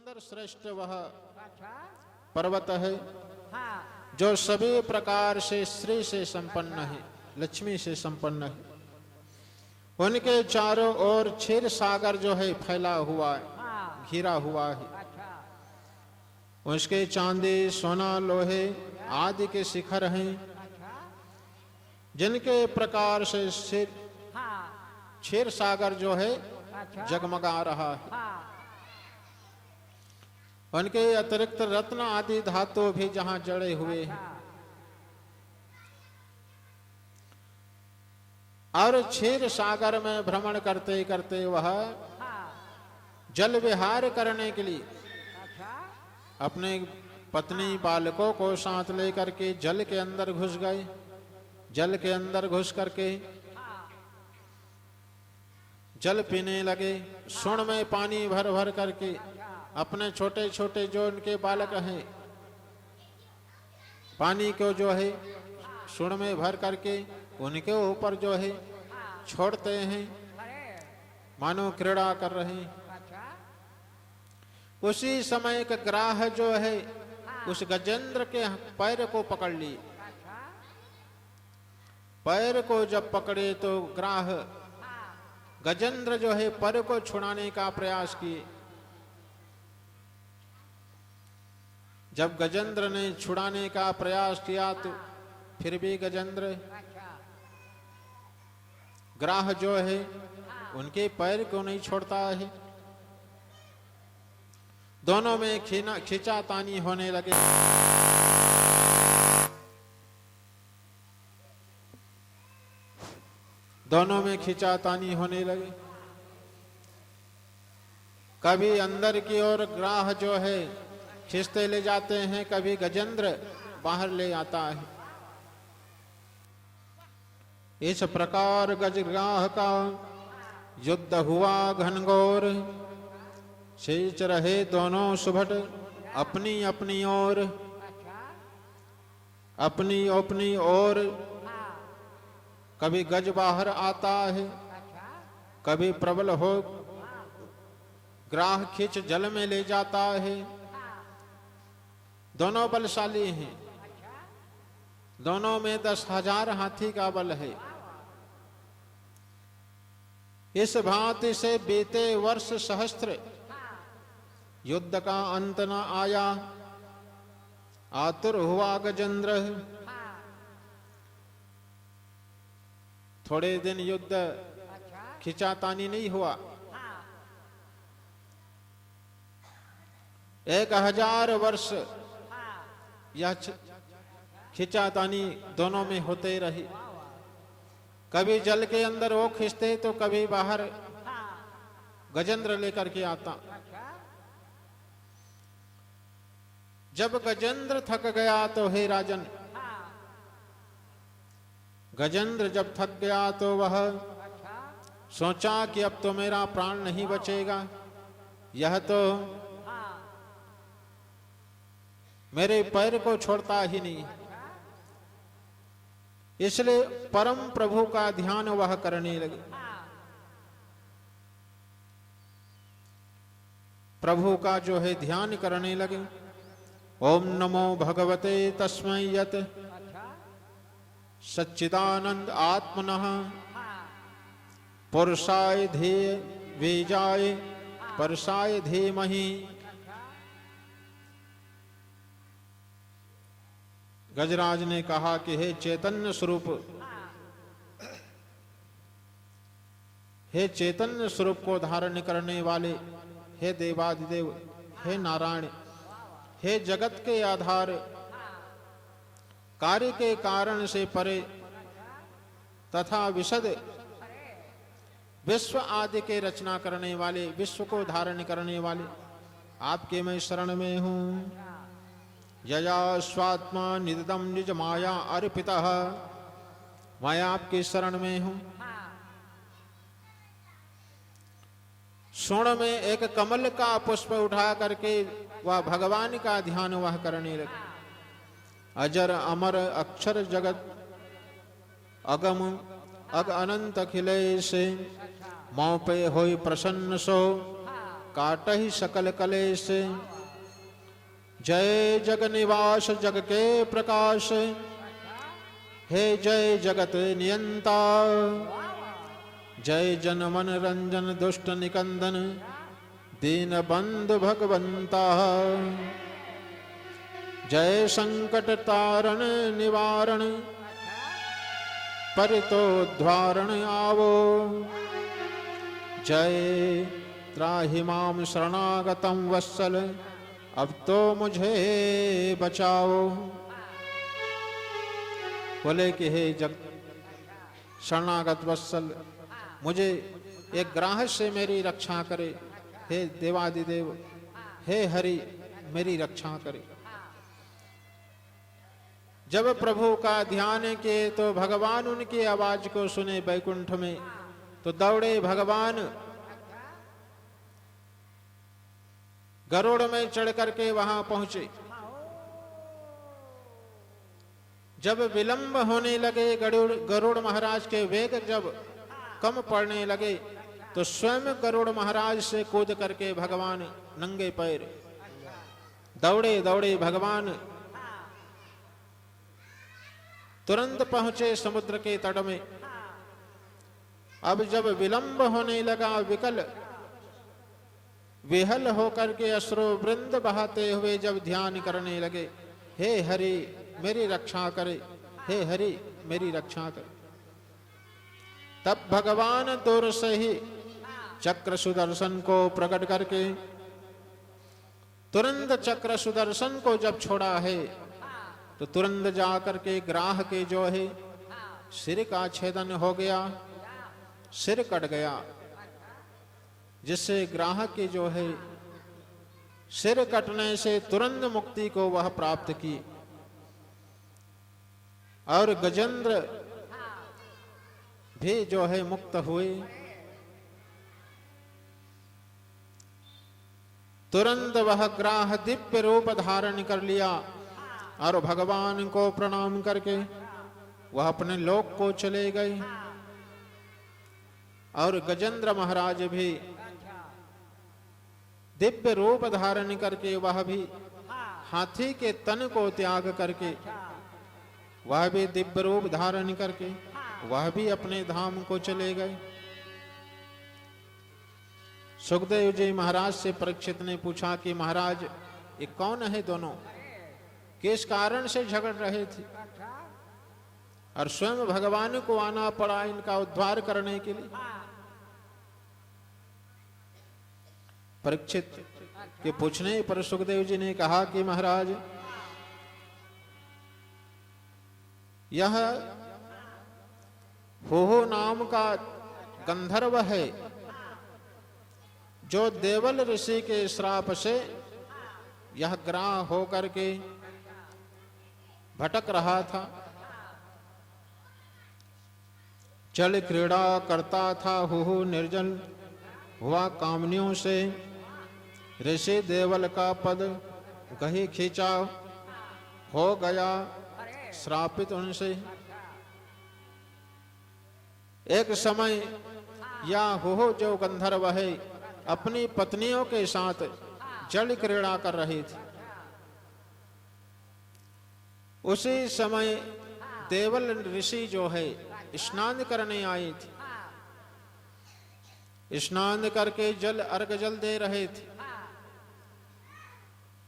सुंदर श्रेष्ठ वह अच्छा पर्वत है हाँ जो सभी प्रकार से श्री से संपन्न है, लक्ष्मी से संपन्न है। उनके चारों ओर क्षीर सागर जो है फैला हुआ है, हाँ घिरा हुआ है। अच्छा उसके चांदी सोना लोहे आदि के शिखर हैं, अच्छा जिनके प्रकार से हाँ क्षीर सागर जो है अच्छा जगमगा रहा है। हाँ उनके अतिरिक्त रत्न आदि धातु भी जहां जड़े हुए हैं। अच्छा और क्षीर सागर में भ्रमण करते करते वह हाँ जल विहार करने के लिए अच्छा अपने पत्नी बालकों को साथ लेकर के जल के अंदर घुस गए। जल के अंदर घुस करके हाँ जल पीने लगे। सुण में पानी भर भर करके अपने छोटे छोटे जो उनके बालक हैं, पानी को जो है सुण में भर करके उनके ऊपर जो है छोड़ते हैं, अरे मानो क्रीड़ा कर रहे हैं। अच्छा उसी समय एक ग्राह जो है उस गजेंद्र के पैर को पकड़ लिए। अच्छा पैर को जब पकड़े तो ग्राह हाँ गजेंद्र जो है पैर को छुड़ाने का प्रयास किए। जब गजेंद्र ने छुड़ाने का प्रयास किया तो फिर भी गजेंद्र अच्छा ग्राह जो है उनके पैर को नहीं छोड़ता है। दोनों में खींचातानी होने लगे। दोनों में खींचातानी होने लगे। कभी अंदर की ओर ग्राह जो है खींचते ले जाते हैं, कभी गजेंद्र बाहर ले आता है। इस प्रकार गजग्राह का युद्ध हुआ घनघोर। शेष रहे दोनों सुभट अपनी अपनी ओर, अपनी अपनी ओर। कभी गज बाहर आता है, कभी प्रबल हो ग्राह खींच जल में ले जाता है। दोनों बलशाली हैं, दोनों में 10,000 हाथी का बल है। इस भांति से बीते वर्ष सहस्त्र युद्ध का अंत न आया। आतुर हुआ गजेंद्र। थोड़े दिन युद्ध खिंचातानी नहीं हुआ। 1000 वर्ष यह खिंचातानी दोनों में होते रही। कभी जल के अंदर वो खींचते तो कभी बाहर गजेंद्र लेकर के आता। जब गजेंद्र थक गया तो हे राजन, गजेंद्र जब थक गया तो वह सोचा कि अब तो मेरा प्राण नहीं बचेगा, यह तो मेरे पैर को छोड़ता ही नहीं। इसलिए परम प्रभु का ध्यान वह करने लगे। प्रभु का जो है ध्यान करने लगे। ओम नमो भगवते तस्मै यत सच्चिदानंद आत्मनः पुरुषाय धीय वेजाय परसाय धीमहि। गजराज ने कहा कि हे चैतन्य स्वरूप, हे चैतन्य स्वरूप को धारण करने वाले, हे देवादिदेव, हे नारायण, हे जगत के आधार, कार्य के कारण से परे तथा विशद विश्व आदि के रचना करने वाले, विश्व को धारण करने वाले आपके मैं शरण में हूँ। यया स्वात्मा निदम निज माया अर्पितः, मैं आपकी शरण में हूँ। सुण में एक कमल का पुष्प उठा करके वह भगवान का ध्यान वह करने लगे। अजर अमर अक्षर जगत अगम अग अनंत अखिलेश, मौ पे होई प्रसन्न सो काटहि सकल कलेश। जय जग निवास जग के प्रकाश, हे जय जगत नियंता। जय जन मन रंजन दुष्ट निकंदन, दीन बंधु भगवंता। जय संकट तारण निवारण, परितोद्धारण आवो। जय त्राहि माम शरणागतम वत्सल, अब तो मुझे बचाओ। बोले कि हे जग शरणागत वत्सल, मुझे एक ग्राह से मेरी रक्षा करे। हे देवादिदेव, हे हरि, मेरी रक्षा करे। जब प्रभु का ध्यान किए तो भगवान उनकी आवाज को सुने बैकुंठ में, तो दौड़े भगवान गरुड़ में चढ़ करके वहां पहुंचे। जब विलंब होने लगे, गरुड़ महाराज के वेग जब कम पड़ने लगे, तो स्वयं गरुड़ महाराज से कूद करके भगवान नंगे पैर दौड़े दौड़े भगवान तुरंत पहुंचे समुद्र के तट में। अब जब विलंब होने लगा, विहल होकर के अश्रु वृंद बहाते हुए जब ध्यान करने लगे, हे हरि मेरी रक्षा करे, हे हरि मेरी रक्षा करे। तब भगवान दूर से ही चक्र सुदर्शन को प्रकट करके तुरंत चक्र सुदर्शन को जब छोड़ा है, तो तुरंत जाकर के ग्राह के जो है सिर का छेदन हो गया, सिर कट गया, जिससे ग्राह के जो है सिर कटने से तुरंत मुक्ति को वह प्राप्त की। और गजेंद्र भी जो है मुक्त हुए। तुरंत वह ग्राह दिव्य रूप धारण कर लिया और भगवान को प्रणाम करके वह अपने लोक को चले गए। और गजेंद्र महाराज भी दिव्य रूप धारण करके वह भी हाथी के तन को त्याग करके वह भी दिव्य रूप धारण करके वह भी अपने धाम को चले गए। सुखदेव जी महाराज से परीक्षित ने पूछा कि महाराज ये कौन है दोनों, किस कारण से झगड़ रहे थे और स्वयं भगवान को आना पड़ा इनका उद्धार करने के लिए। परीक्षित के पूछने पर सुखदेव जी ने कहा कि महाराज यह होहो नाम का गंधर्व है, जो देवल ऋषि के श्राप से यह ग्राह होकर के भटक रहा था। जल क्रीड़ा करता था, हुहु निर्जल हुआ कामनियों से। ऋषि देवल का पद कहीं खींचा, हो गया श्रापित उनसे। एक समय या हो जो गंधर्व है अपनी पत्नियों के साथ जल क्रीड़ा कर रही थी। उसी समय देवल ऋषि जो है स्नान करने आए थे। स्नान करके जल अर्घ जल दे रहे थे।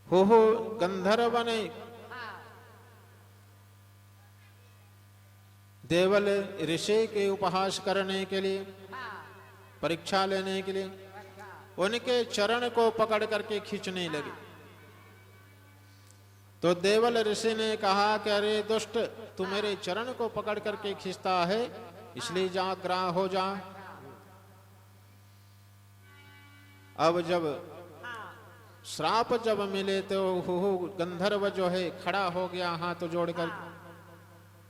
हो गंधर्व ने देवल ऋषि के उपहास करने के लिए, परीक्षा लेने के लिए उनके चरण को पकड़ करके खींचने लगे। तो देवल ऋषि ने कहा कि अरे दुष्ट, तू मेरे चरण को पकड़ करके खींचता है, इसलिए जा ग्राह हो जा। अब जब श्राप जब मिले तो हुहु गंधर्व जो है खड़ा हो गया हाथ जोड़कर,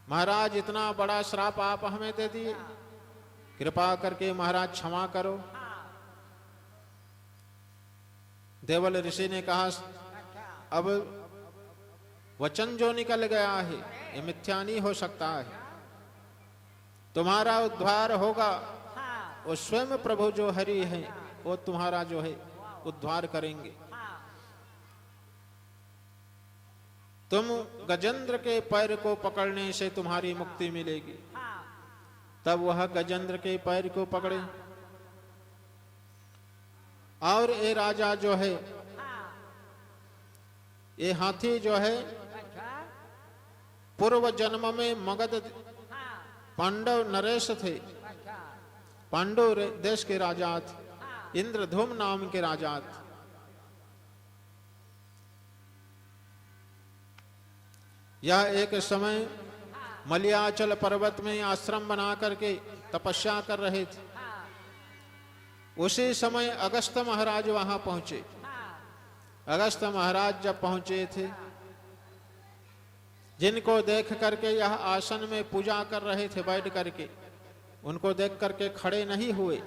महाराज इतना बड़ा श्राप आप हमें दे दिए, कृपा करके महाराज क्षमा करो। देवल ऋषि ने कहा अब वचन जो निकल गया है ये मिथ्या नहीं हो सकता है, तुम्हारा उद्धार होगा। वो स्वयं प्रभु जो हरि है वो तुम्हारा जो है उद्धार करेंगे। हाँ, तुम गजेंद्र के पैर को पकड़ने से तुम्हारी मुक्ति मिलेगी। हाँ, तब वह गजेंद्र के पैर को पकड़े और ये राजा जो है, हाँ, ये हाथी जो है, अच्छा, पूर्व जन्म में मगध हाँ, पांडव नरेश थे, अच्छा, पांडव देश के राजा थे, हाँ, इंद्रधूम नाम के राजा थे। यह एक समय मलयाचल पर्वत में आश्रम बना करके तपस्या कर रहे थे। हाँ, उसी समय अगस्त महाराज वहां पहुंचे। हाँ, अगस्त महाराज जब पहुंचे थे, जिनको देख करके यह आसन में पूजा कर रहे थे बैठ करके, उनको देख करके खड़े नहीं हुए,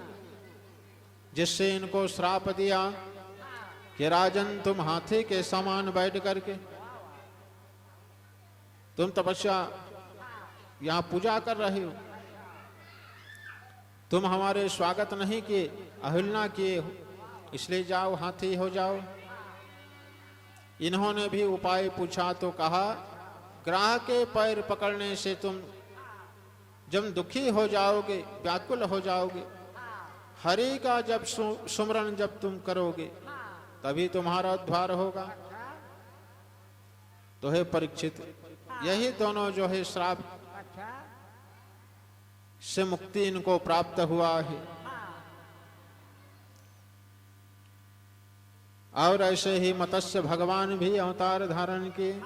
जिससे इनको श्राप दिया कि राजन तुम हाथी के समान बैठ करके तुम तपस्या यहां पूजा कर रहे हो, तुम हमारे स्वागत नहीं किए, अवहेलना किए हो, इसलिए जाओ हाथी हो जाओ। इन्होंने भी उपाय पूछा तो कहा, ग्राह के पैर पकड़ने से तुम जब दुखी हो जाओगे, व्याकुल हो जाओगे, हरि का जब सुमरण जब तुम करोगे तभी तुम्हारा उद्धार होगा। तो हे परीक्षित, यही दोनों जो है श्राप अच्छा, से मुक्ति इनको प्राप्त हुआ है। और ऐसे ही मत्स्य भगवान भी अवतार धारण किए।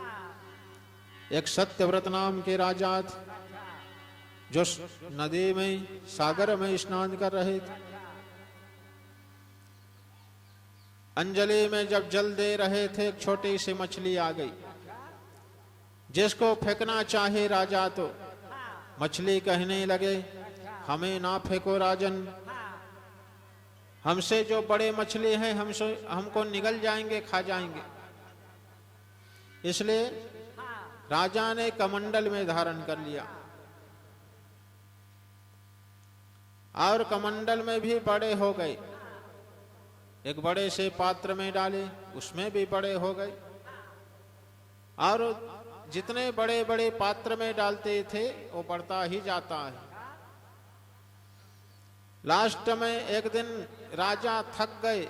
एक सत्यव्रत नाम के राजा थे, जो नदी में सागर में स्नान कर रहे थे। अंजलि में जब जल दे रहे थे, एक छोटी सी मछली आ गई, जिसको फेंकना चाहे राजा तो मछली कहने लगे, हमें ना फेंको राजन, हमसे जो बड़े मछली हैं हमको निगल जाएंगे, खा जाएंगे। इसलिए राजा ने कमंडल में धारण कर लिया और कमंडल में भी बड़े हो गए। एक बड़े से पात्र में डाले, उसमें भी बड़े हो गए, और जितने बड़े बड़े पात्र में डालते थे वो बढ़ता ही जाता है। लास्ट में एक दिन राजा थक गए,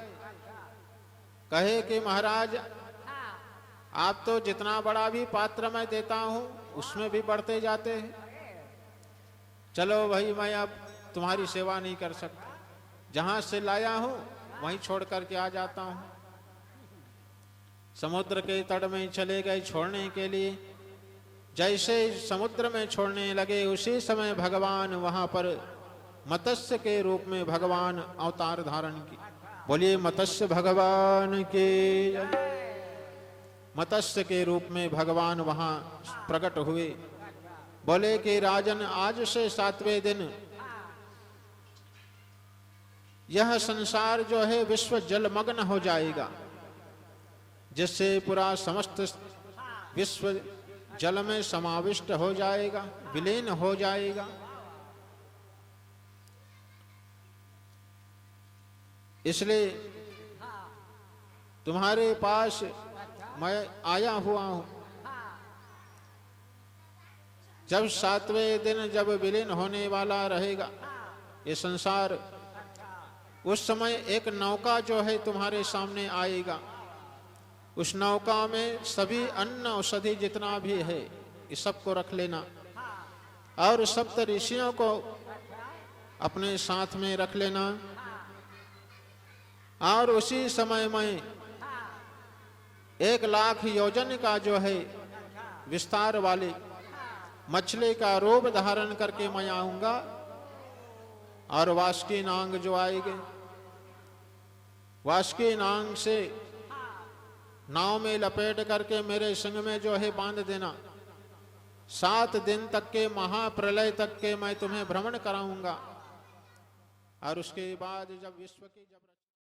कहे कि महाराज आप तो जितना बड़ा भी पात्र मैं देता हूं उसमें भी बढ़ते जाते हैं, चलो भाई मैं अब तुम्हारी सेवा नहीं कर सकता, जहां से लाया हूं वहीं छोड़ करके आ जाता हूं। समुद्र के तट में चले गए छोड़ने के लिए। जैसे समुद्र में छोड़ने लगे, उसी समय भगवान वहां पर मत्स्य के रूप में भगवान अवतार धारण की। बोलिए मत्स्य भगवान के। मत्स्य के रूप में भगवान वहां प्रकट हुए। बोले कि राजन, आज से 7वें दिन यह संसार जो है विश्व जलमग्न हो जाएगा, जिससे पूरा समस्त विश्व जल में समाविष्ट हो जाएगा, विलीन हो जाएगा। इसलिए तुम्हारे पास मैं आया हुआ हूं। जब 7वें दिन जब विलीन होने वाला रहेगा ये संसार, उस समय एक नौका जो है तुम्हारे सामने आएगा। उस नौका में सभी अन्न औषधि जितना भी है इस सबको रख लेना, और सप्त ऋषियों को अपने साथ में रख लेना। और उसी समय में 1,00,000 योजन का जो है विस्तार वाली मछली का रूप धारण करके मैं आऊंगा, और वासुकी नांग जो आएंगे, वासुकी नांग से नाव में लपेट करके मेरे संग में जो है बांध देना। 7 दिन तक के महाप्रलय तक के मैं तुम्हें भ्रमण कराऊंगा, और उसके बाद जब विश्व की